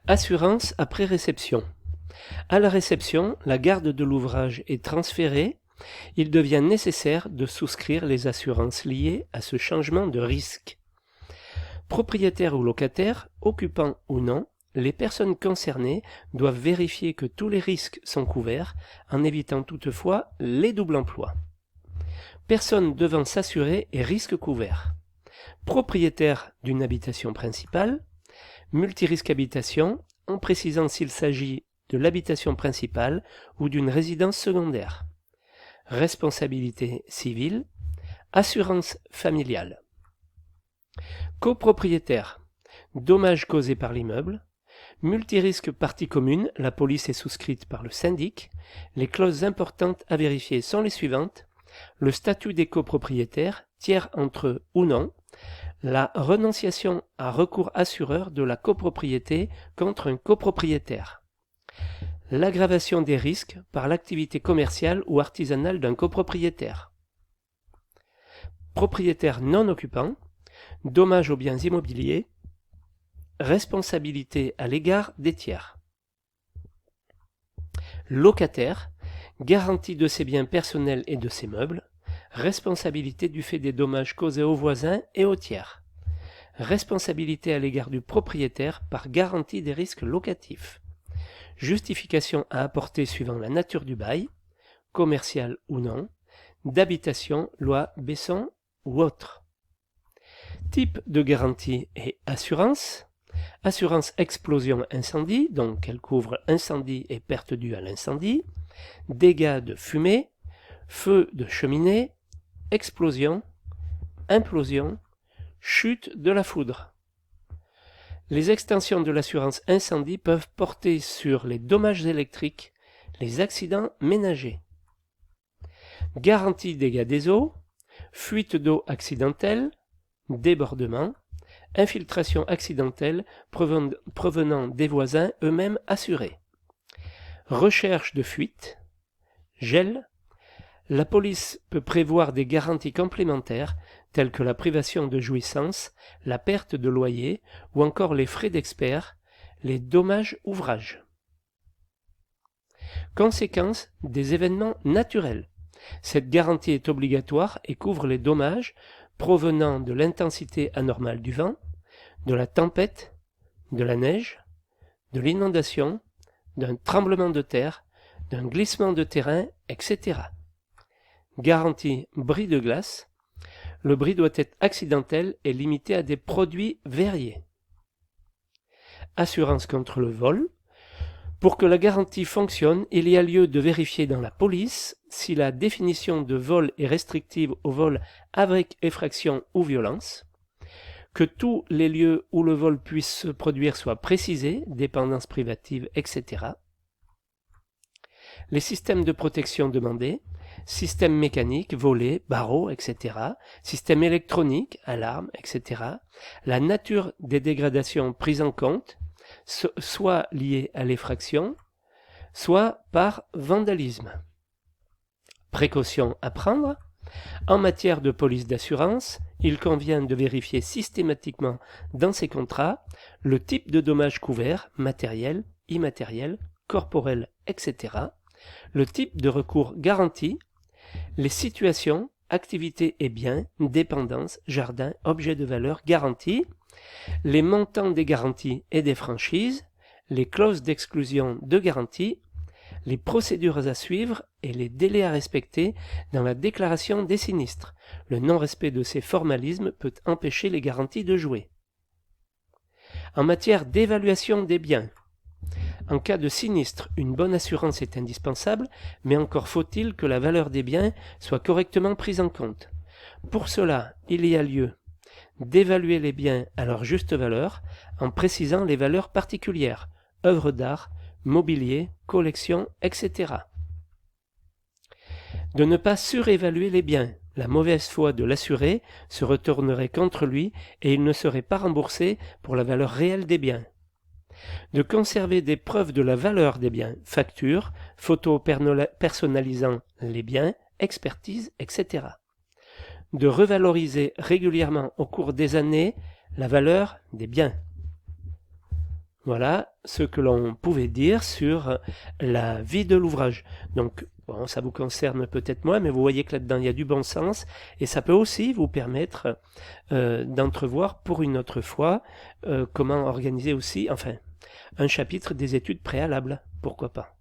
Assurance après réception. À la réception, la garde de l'ouvrage est transférée. Il devient nécessaire de souscrire les assurances liées à ce changement de risque. Propriétaire ou locataire, occupant ou non, les personnes concernées doivent vérifier que tous les risques sont couverts, en évitant toutefois les doubles emplois. Personne devant s'assurer et risque couvert. Propriétaire d'une habitation principale, multirisque habitation, en précisant s'il s'agit de l'habitation principale ou d'une résidence secondaire. Responsabilité civile, assurance familiale. Copropriétaire, dommages causés par l'immeuble. Multirisque partie commune, la police est souscrite par le syndic. Les clauses importantes à vérifier sont les suivantes. Le statut des copropriétaires, tiers entre eux ou non. La renonciation à recours assureur de la copropriété contre un copropriétaire. L'aggravation des risques par l'activité commerciale ou artisanale d'un copropriétaire. Propriétaire non occupant, dommages aux biens immobiliers, responsabilité à l'égard des tiers. Locataire, garantie de ses biens personnels et de ses meubles, responsabilité du fait des dommages causés aux voisins et aux tiers. Responsabilité à l'égard du propriétaire par garantie des risques locatifs. Justification à apporter suivant la nature du bail, commercial ou non, d'habitation, loi Besson ou autre. Type de garantie et assurance. Assurance explosion incendie, donc elle couvre incendie et perte due à l'incendie, dégâts de fumée, feu de cheminée, explosion, implosion, chute de la foudre. Les extensions de l'assurance incendie peuvent porter sur les dommages électriques, les accidents ménagers. Garantie dégâts des eaux, fuite d'eau accidentelle, débordement, infiltration accidentelle provenant des voisins eux-mêmes assurés. Recherche de fuite, gel. La police peut prévoir des garanties complémentaires telles que la privation de jouissance, la perte de loyer ou encore les frais d'expert, les dommages ouvrages. Conséquences des événements naturels. Cette garantie est obligatoire et couvre les dommages provenant de l'intensité anormale du vent, de la tempête, de la neige, de l'inondation, d'un tremblement de terre, d'un glissement de terrain, etc. Garantie bris de glace. Le bris doit être accidentel et limité à des produits verriers. Assurance contre le vol. Pour que la garantie fonctionne, il y a lieu de vérifier dans la police si la définition de vol est restrictive au vol avec effraction ou violence, que tous les lieux où le vol puisse se produire soient précisés, dépendance privative, etc. Les systèmes de protection demandés, système mécanique, volets, barreaux, etc. Système électronique, alarme, etc. La nature des dégradations prises en compte, soit liées à l'effraction, soit par vandalisme. Précautions à prendre. En matière de police d'assurance, il convient de vérifier systématiquement dans ces contrats le type de dommages couverts, matériel, immatériel, corporel, etc., le type de recours garanti, les situations, activités et biens, dépendances, jardins, objets de valeur garantis, les montants des garanties et des franchises, les clauses d'exclusion de garantie, les procédures à suivre et les délais à respecter dans la déclaration des sinistres. Le non-respect de ces formalismes peut empêcher les garanties de jouer. En matière d'évaluation des biens, en cas de sinistre, une bonne assurance est indispensable, mais encore faut-il que la valeur des biens soit correctement prise en compte. Pour cela, il y a lieu d'évaluer les biens à leur juste valeur en précisant les valeurs particulières, œuvres d'art, mobilier, collection, etc. De ne pas surévaluer les biens. La mauvaise foi de l'assuré se retournerait contre lui et il ne serait pas remboursé pour la valeur réelle des biens. De conserver des preuves de la valeur des biens, factures, photos personnalisant les biens, expertise, etc. De revaloriser régulièrement au cours des années la valeur des biens. Voilà ce que l'on pouvait dire sur la vie de l'ouvrage. Donc, bon, ça vous concerne peut-être moins, mais vous voyez que là-dedans, il y a du bon sens, et ça peut aussi vous permettre d'entrevoir pour une autre fois comment organiser aussi, enfin, un chapitre des études préalables, pourquoi pas.